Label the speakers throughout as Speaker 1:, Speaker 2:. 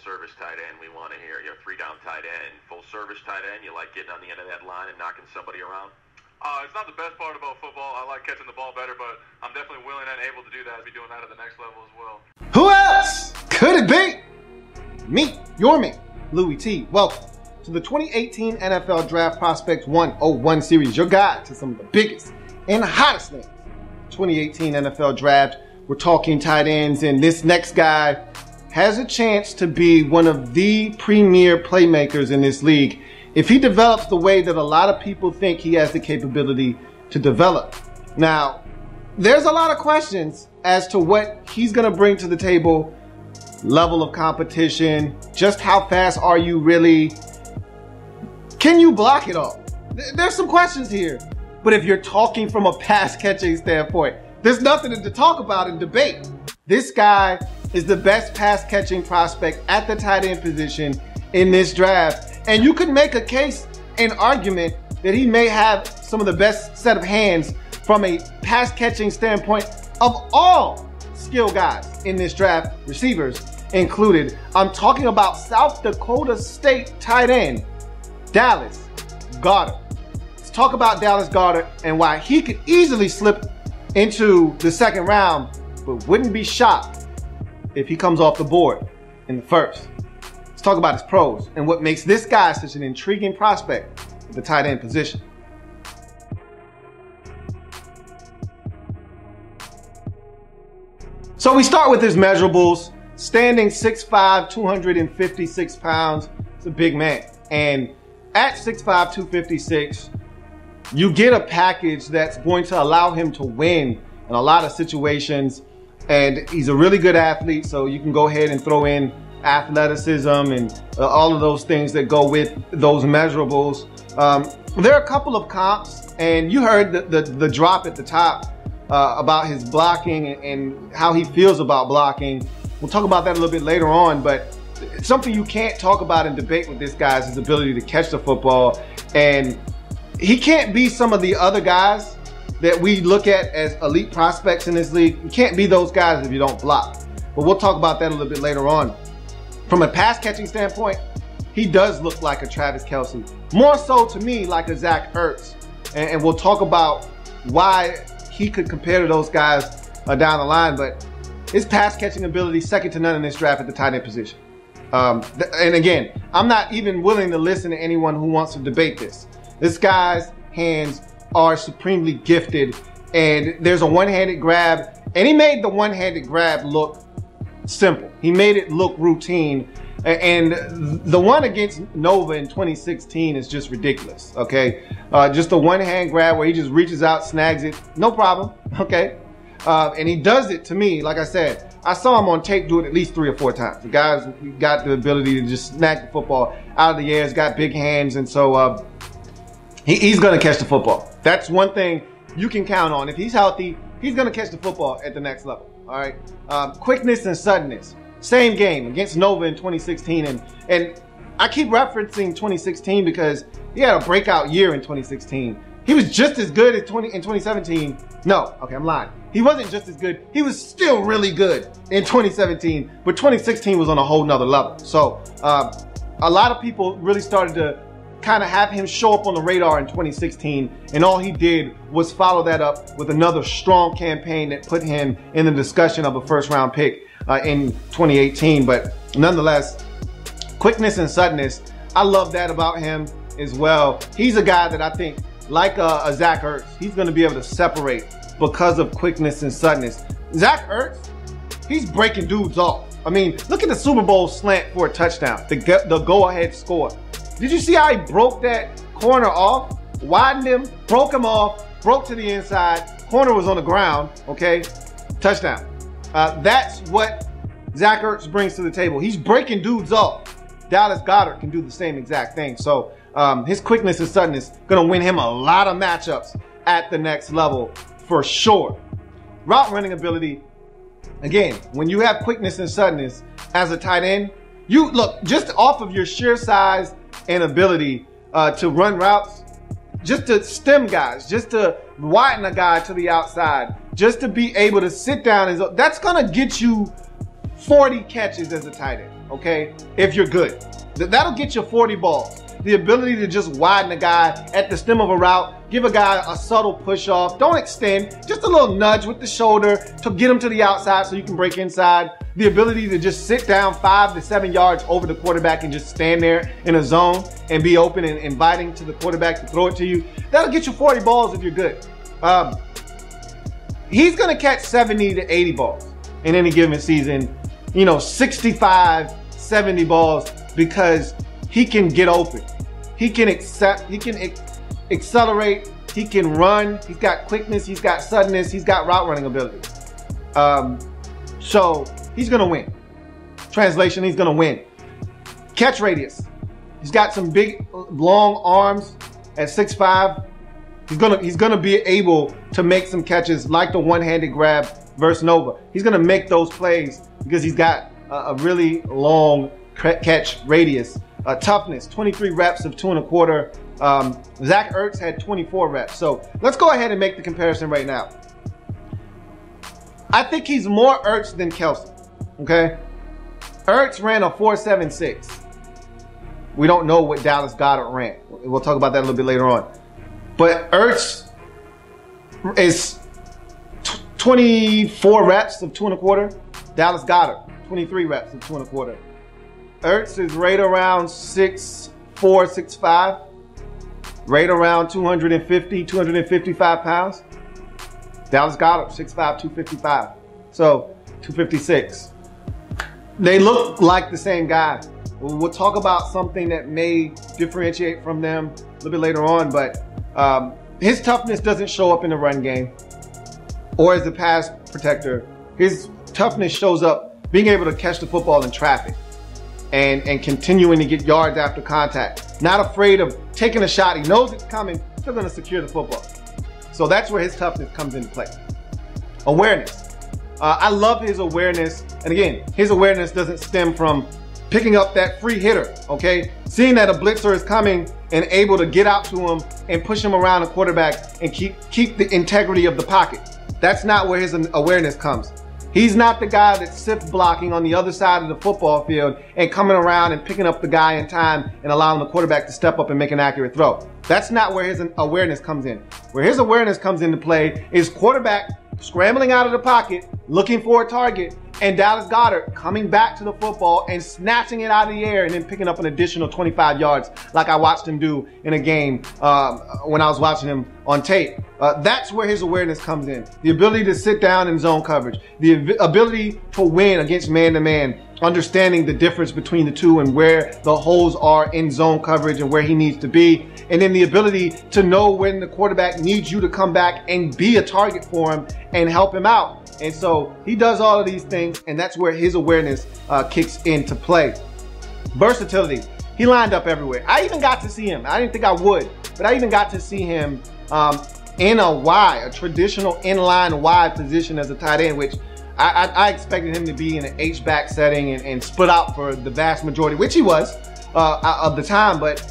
Speaker 1: service tight end we want to hear. You're a 3-down tight end. Full service tight end, you like getting on the end of that line and knocking somebody around?
Speaker 2: It's not the best part about football. I like catching the ball better, but I'm definitely willing and able to do that. I'll be doing that at the next level as well.
Speaker 3: Who else could it be? Me, your me, Louie T. Welcome to the 2018 NFL Draft Prospects 101 series, your guide to some of the biggest and hottest names. 2018 NFL Draft. We're talking tight ends, and this next guy has a chance to be one of the premier playmakers in this league if he develops the way that a lot of people think he has the capability to develop. Now, there's a lot of questions as to what he's going to bring to the table, level of competition, just how fast are you really? Can you block it all? There's some questions here. But if you're talking from a pass catching standpoint, there's nothing to talk about and debate. This guy is the best pass catching prospect at the tight end position in this draft. And you could make a case and argument that he may have some of the best set of hands from a pass catching standpoint of all skill guys in this draft, receivers included. I'm talking about South Dakota State tight end, Dallas Goedert. Let's talk about Dallas Goedert and why he could easily slip into the second round, but wouldn't be shocked if he comes off the board in the first. Let's talk about his pros and what makes this guy such an intriguing prospect at the tight end position. So we start with his measurables. Standing 6'5", 256 pounds. It's a big man. And at 6'5", 256, you get a package that's going to allow him to win in a lot of situations. And he's a really good athlete, so you can go ahead and throw in athleticism and all of those things that go with those measurables. There are a couple of comps, and you heard the drop at the top about his blocking and how he feels about blocking. We'll talk about that a little bit later on, but something you can't talk about and debate with this guy is his ability to catch the football. And he can't be some of the other guys that we look at as elite prospects in this league. You can't be those guys if you don't block. But we'll talk about that a little bit later on. From a pass catching standpoint, he does look like a Travis Kelce. More so to me like a Zach Ertz. And we'll talk about why he could compare to those guys down the line. But his pass catching ability second to none in this draft at the tight end position. And again, I'm not even willing to listen to anyone who wants to debate this. This guy's hands are supremely gifted, and there's a one-handed grab, and he made the one-handed grab look simple. He made it look routine, and the one against Nova in 2016 is just ridiculous, okay? Just a one-hand grab where he just reaches out, snags it, no problem, okay? And he does it to me, like I said, I saw him on tape do it at least 3 or 4 times. The guy's got the ability to just snag the football out of the air. He's got big hands, and so he's going to catch the football. That's one thing you can count on. If he's healthy, he's going to catch the football at the next level. All right. Quickness and suddenness. Same game against Nova in 2016. And I keep referencing 2016 because he had a breakout year in 2016. He was just as good in 2017. No, okay, I'm lying. He wasn't just as good. He was still really good in 2017, but 2016 was on a whole nother level. So a lot of people really started to kind of have him show up on the radar in 2016, and all he did was follow that up with another strong campaign that put him in the discussion of a first-round pick in 2018. But nonetheless, quickness and suddenness, I love that about him as well. He's a guy that I think, like a Zach Ertz, he's going to be able to separate because of quickness and suddenness. Zach Ertz, he's breaking dudes off. I mean, look at the Super Bowl slant for a touchdown, the go-ahead score. Did you see how he broke that corner off, widened him, broke him off, broke to the inside, corner was on the ground, okay? Touchdown. That's what Zach Ertz brings to the table. He's breaking dudes off. Dallas Goedert can do the same exact thing. So his quickness and suddenness gonna win him a lot of matchups at the next level for sure. Route running ability, again, when you have quickness and suddenness as a tight end, you look just off of your sheer size and ability to run routes, just to stem guys, just to widen a guy to the outside, just to be able to sit down, that's gonna get you 40 catches as a tight end. okay, if you're good. That'll get you 40 balls. The ability to just widen a guy at the stem of a route, give a guy a subtle push off, don't extend, just a little nudge with the shoulder to get him to the outside so you can break inside. The ability to just sit down 5 to 7 yards over the quarterback and just stand there in a zone and be open and inviting to the quarterback to throw it to you. That'll get you 40 balls if you're good. He's gonna catch 70 to 80 balls in any given season, 65, 70 balls, because he can get open. He can accelerate, he can run, he's got quickness, he's got suddenness, he's got route running ability. So he's gonna win. Translation, he's gonna win. Catch radius. He's got some big, long arms at 6'5". He's gonna be able to make some catches like the one-handed grab versus Nova. He's gonna make those plays because he's got a really long catch radius. Toughness, 23 reps of 2 1/4. Zach Ertz had 24 reps. So let's go ahead and make the comparison right now. I think he's more Ertz than Kelsey, okay? Ertz ran a 4.76. We don't know what Dallas Goedert ran. We'll talk about that a little bit later on. But Ertz is 24 reps of 2 1/4. Dallas Goedert, 23 reps of 2 1/4. Ertz is right around 6'4", 6'5", right around 250, 255 pounds. Dallas Goedert, 6'5", 255. So 256. They look like the same guy. We'll talk about something that may differentiate from them a little bit later on, but his toughness doesn't show up in the run game or as a pass protector. His toughness shows up being able to catch the football in traffic and continuing to get yards after contact. Not afraid of taking a shot. He knows it's coming, still gonna secure the football. So that's where his toughness comes into play. Awareness. I love his awareness. And again, his awareness doesn't stem from picking up that free hitter, okay? Seeing that a blitzer is coming and able to get out to him and push him around the quarterback and keep the integrity of the pocket. That's not where his awareness comes. He's not the guy that's sift blocking on the other side of the football field and coming around and picking up the guy in time and allowing the quarterback to step up and make an accurate throw. That's not where his awareness comes in. Where his awareness comes into play is quarterback scrambling out of the pocket, looking for a target, and Dallas Goedert coming back to the football and snatching it out of the air and then picking up an additional 25 yards like I watched him do in a game when I was watching him on tape. That's where his awareness comes in. The ability to sit down in zone coverage, the ability to win against man-to-man, understanding the difference between the two and where the holes are in zone coverage and where he needs to be, and then the ability to know when the quarterback needs you to come back and be a target for him and help him out. And so he does all of these things, and that's where his awareness kicks into play. Versatility. He lined up everywhere. I even got to see him. I didn't think I would, but I even got to see him in a Y, a traditional inline Y position as a tight end, which I expected him to be in an H-back setting and split out for the vast majority, which he was of the time. But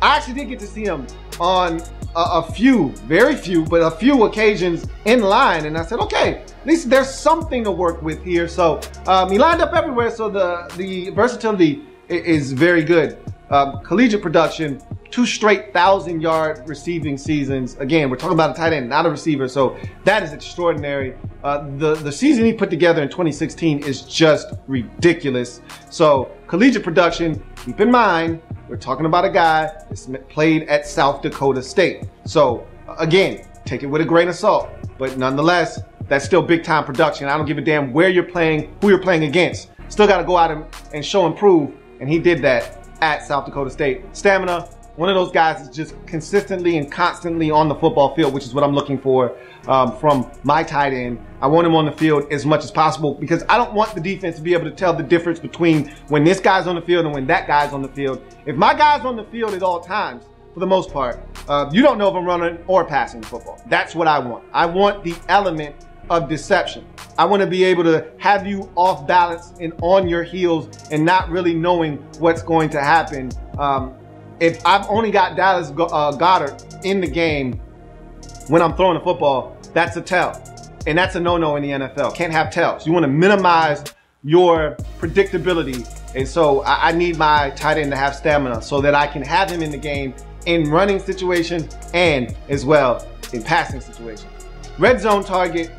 Speaker 3: I actually did get to see him on a few, very few, but a few occasions in line. And I said, okay, at least there's something to work with here. So he lined up everywhere. So the versatility is very good. Collegiate production, 2 straight 1,000-yard receiving seasons. Again, we're talking about a tight end, not a receiver. So that is extraordinary. The season he put together in 2016 is just ridiculous. So collegiate production, keep in mind, we're talking about a guy that's played at South Dakota State. So again, take it with a grain of salt, but nonetheless, that's still big time production. I don't give a damn where you're playing, who you're playing against. Still got to go out and show and prove. And he did that at South Dakota State. Stamina, one of those guys is just consistently and constantly on the football field, which is what I'm looking for from my tight end. I want him on the field as much as possible because I don't want the defense to be able to tell the difference between when this guy's on the field and when that guy's on the field. If my guy's on the field at all times, for the most part, you don't know if I'm running or passing the football. That's what I want. I want the element of deception. I want to be able to have you off balance and on your heels and not really knowing what's going to happen. If I've only got Dallas Goedert in the game when I'm throwing the football, that's a tell. And that's a no-no in the NFL. Can't have tells. You want to minimize your predictability And so I need my tight end to have stamina so that I can have him in the game in running situations and as well in passing situations. Red zone target,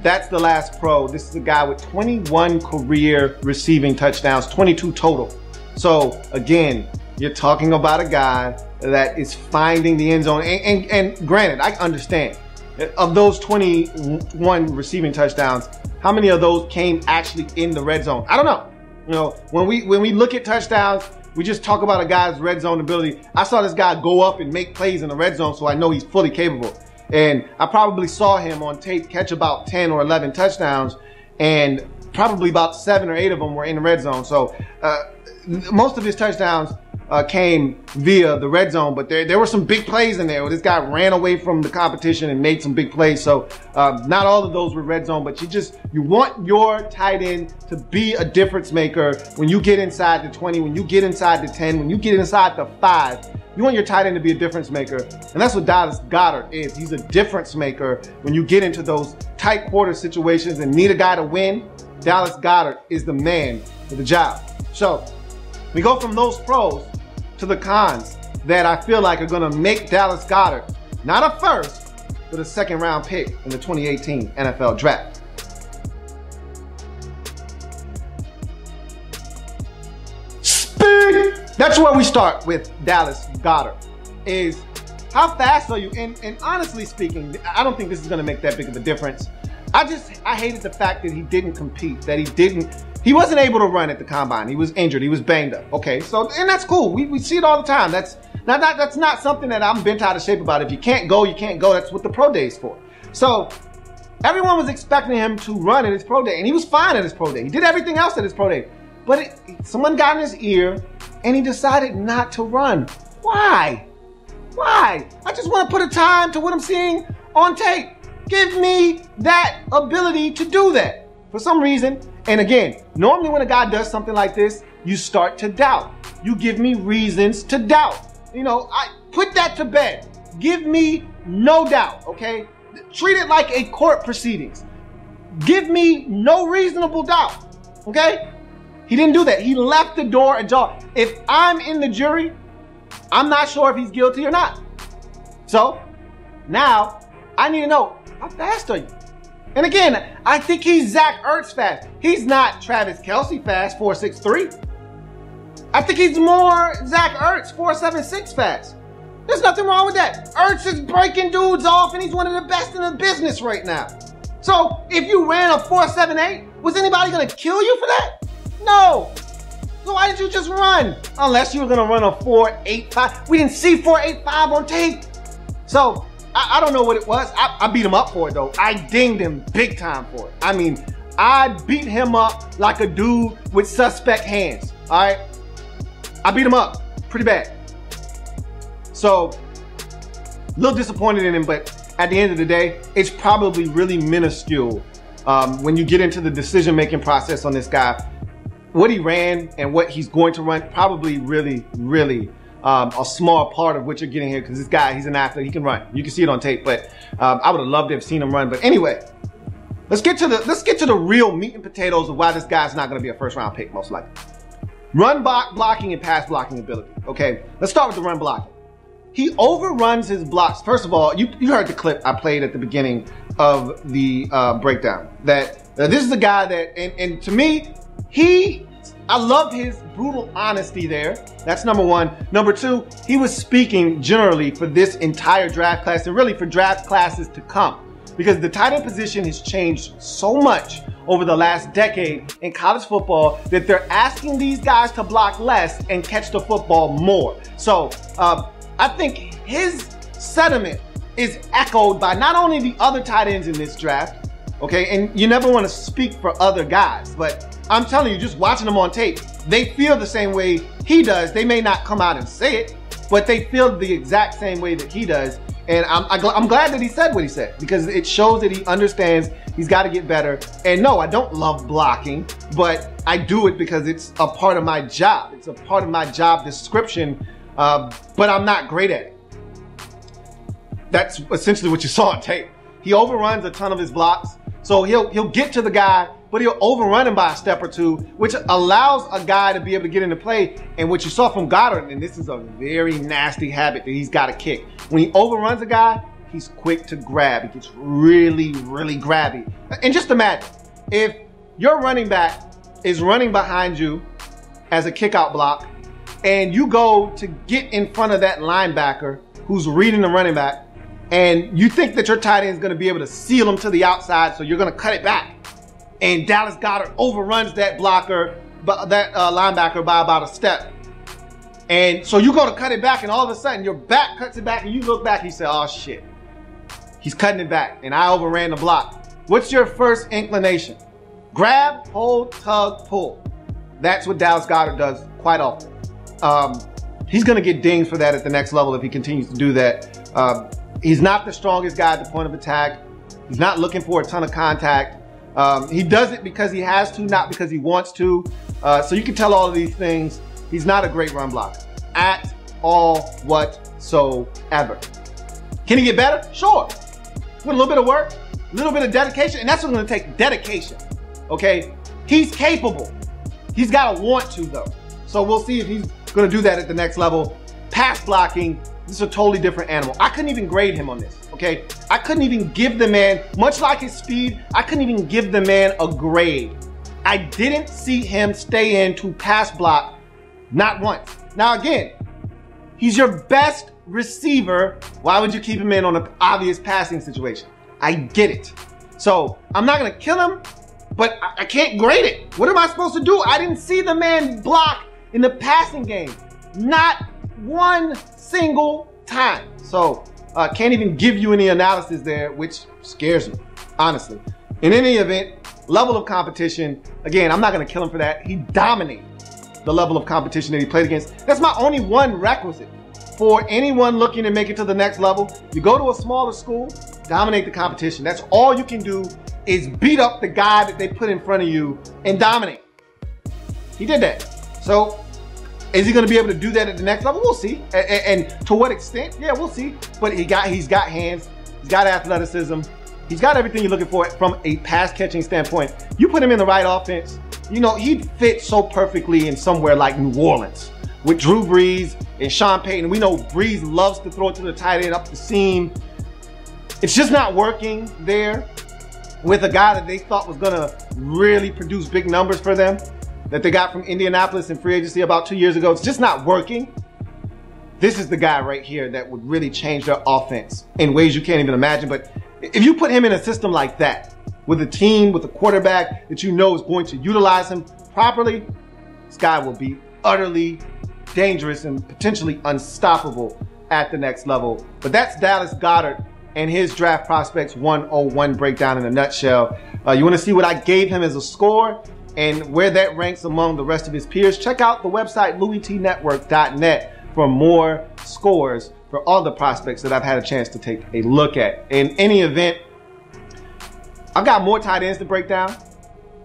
Speaker 3: that's the last pro. This is a guy with 21 career receiving touchdowns, 22 total. So again, you're talking about a guy that is finding the end zone. And granted, I understand. Of those 21 receiving touchdowns, how many of those came actually in the red zone? I don't know. You know, when we look at touchdowns, we just talk about a guy's red zone ability. I saw this guy go up and make plays in the red zone, so I know he's fully capable. And I probably saw him on tape catch about 10 or 11 touchdowns, and probably about 7 or 8 of them were in the red zone. So most of his touchdowns came via the red zone, but there were some big plays in there where this guy ran away from the competition and made some big plays. So not all of those were red zone, but you want your tight end to be a difference maker when you get inside the 20, when you get inside the 10, when you get inside the 5. You want your tight end to be a difference maker, and that's what Dallas Goedert is. He's a difference maker when you get into those tight quarter situations and need a guy to win. Dallas Goedert is the man for the job. So we go from those pros to the cons that I feel like are going to make Dallas Goedert not a first, but a second round pick in the 2018 NFL draft. Speed! That's where we start with Dallas Goedert, is how fast are you? And honestly speaking, I don't think this is going to make that big of a difference. I hated the fact that he didn't compete, that he wasn't able to run at the combine. He was injured. He was banged up. Okay, so, and that's cool. We see it all the time. That's not something that I'm bent out of shape about. If you can't go, you can't go. That's what the pro day is for. So everyone was expecting him to run at his pro day, and he was fine at his pro day. He did everything else at his pro day. But someone got in his ear, and he decided not to run. Why? Why? I just want to put a time to what I'm seeing on tape. Give me that ability to do that. For some reason, and again, normally when a guy does something like this, you start to doubt. You give me reasons to doubt. You know, I put that to bed. Give me no doubt, okay? Treat it like a court proceedings. Give me no reasonable doubt, okay? He didn't do that. He left the door ajar. If I'm in the jury, I'm not sure if he's guilty or not. So now I need to know, how fast are you? And again, I think he's Zach Ertz fast. He's not Travis Kelce fast, 4.63. I think he's more Zach Ertz, 4.76 fast. There's nothing wrong with that. Ertz is breaking dudes off, and he's one of the best in the business right now. So if you ran a 4.78, was anybody going to kill you for that? No. So why did you just run? Unless you were going to run a 4.85. We didn't see 4.85 on tape. So I don't know what it was. I beat him up for it, though. I dinged him big time for it. I mean, I beat him up like a dude with suspect hands, all right? I beat him up pretty bad. So, a little disappointed in him, but at the end of the day, it's probably really minuscule when you get into the decision-making process on this guy. What he ran and what he's going to run, probably really, really a small part of what you're getting here, because this guy, he's an athlete, he can run. You can see it on tape, but I would have loved to have seen him run. But anyway, let's get to the real meat and potatoes of why this guy's not going to be a first-round pick, most likely. Run blocking and pass blocking ability. Okay, let's start with the run blocking. He overruns his blocks. First of all, you heard the clip I played at the beginning of the breakdown. That this is a guy that, and to me, I love his brutal honesty there. That's number one. Number two, he was speaking generally for this entire draft class and really for draft classes to come, because the tight end position has changed so much over the last decade in college football that they're asking these guys to block less and catch the football more. So I think his sentiment is echoed by not only the other tight ends in this draft, okay, and you never want to speak for other guys, but I'm telling you, just watching them on tape, they feel the same way he does. They may not come out and say it, but they feel the exact same way that he does. And I'm glad that he said what he said, because it shows that he understands he's got to get better. And no, I don't love blocking, but I do it because it's a part of my job. It's a part of my job description, but I'm not great at it. That's essentially what you saw on tape. He overruns a ton of his blocks. So he'll get to the guy, but he'll overrun him by a step or two, which allows a guy to be able to get into play. And what you saw from Goedert, and this is a very nasty habit that he's got to kick. When he overruns a guy, he's quick to grab. He gets really, really grabby. And just imagine, if your running back is running behind you as a kickout block, and you go to get in front of that linebacker who's reading the running back, and you think that your tight end is going to be able to seal him to the outside, so you're going to cut it back. And Dallas Goedert overruns that blocker, that linebacker by about a step. And so you go to cut it back, and all of a sudden your back cuts it back, and you look back and you say, oh shit, he's cutting it back, and I overran the block. What's your first inclination? Grab, hold, tug, pull. That's what Dallas Goedert does quite often. He's going to get dinged for that at the next level if he continues to do that. He's not the strongest guy at the point of attack. He's not looking for a ton of contact. He does it because he has to, not because he wants to. So you can tell all of these things. He's not a great run blocker at all whatsoever. Can he get better? Sure. With a little bit of work, a little bit of dedication, and that's what's going to take, dedication. Okay? He's capable. He's got to want to, though. So we'll see if he's going to do that at the next level. Pass blocking, this is a totally different animal. I couldn't even grade him on this, okay? I couldn't even give the man, much like his speed, I couldn't even give the man a grade. I didn't see him stay in to pass block, not once. Now again, he's your best receiver. Why would you keep him in on an obvious passing situation? I get it. So I'm not going to kill him, but I can't grade it. What am I supposed to do? I didn't see the man block in the passing game. Not one single time. So can't even give you any analysis there, which scares me, honestly. In any event, level of competition, again, I'm not going to kill him for that. He dominated the level of competition that he played against. That's my only one requisite for anyone looking to make it to the next level. You go to a smaller school, dominate the competition. That's all you can do, is beat up the guy that they put in front of you and dominate. He did that. So is he going to be able to do that at the next level? We'll see. And to what extent? Yeah, we'll see. But he's got hands. He's got athleticism. He's got everything you're looking for from a pass catching standpoint. You put him in the right offense, you know, he'd fit so perfectly in somewhere like New Orleans with Drew Brees and Sean Payton. We know Brees loves to throw it to the tight end up the seam. It's just not working there with a guy that they thought was going to really produce big numbers for them, that they got from Indianapolis in free agency about 2 years ago. It's just not working. This is the guy right here that would really change their offense in ways you can't even imagine. But if you put him in a system like that, with a team, with a quarterback that you know is going to utilize him properly, this guy will be utterly dangerous and potentially unstoppable at the next level. But that's Dallas Goedert and his draft prospects 101 breakdown in a nutshell. You want to see what I gave him as a score and where that ranks among the rest of his peers? Check out the website louietnetwork.net for more scores for all the prospects that I've had a chance to take a look at. In any event, I've got more tight ends to break down.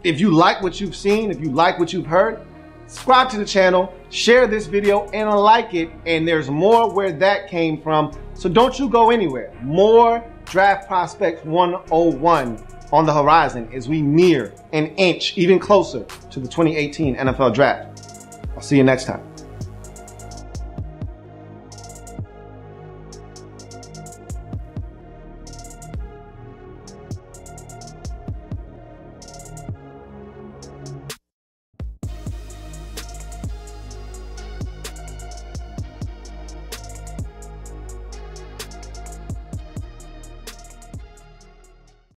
Speaker 3: If you like what you've seen, if you like what you've heard, subscribe to the channel, share this video and like it, and there's more where that came from. So don't you go anywhere. More Draft Prospects 101 on the horizon as we near an inch, even closer to the 2018 NFL Draft. I'll see you next time.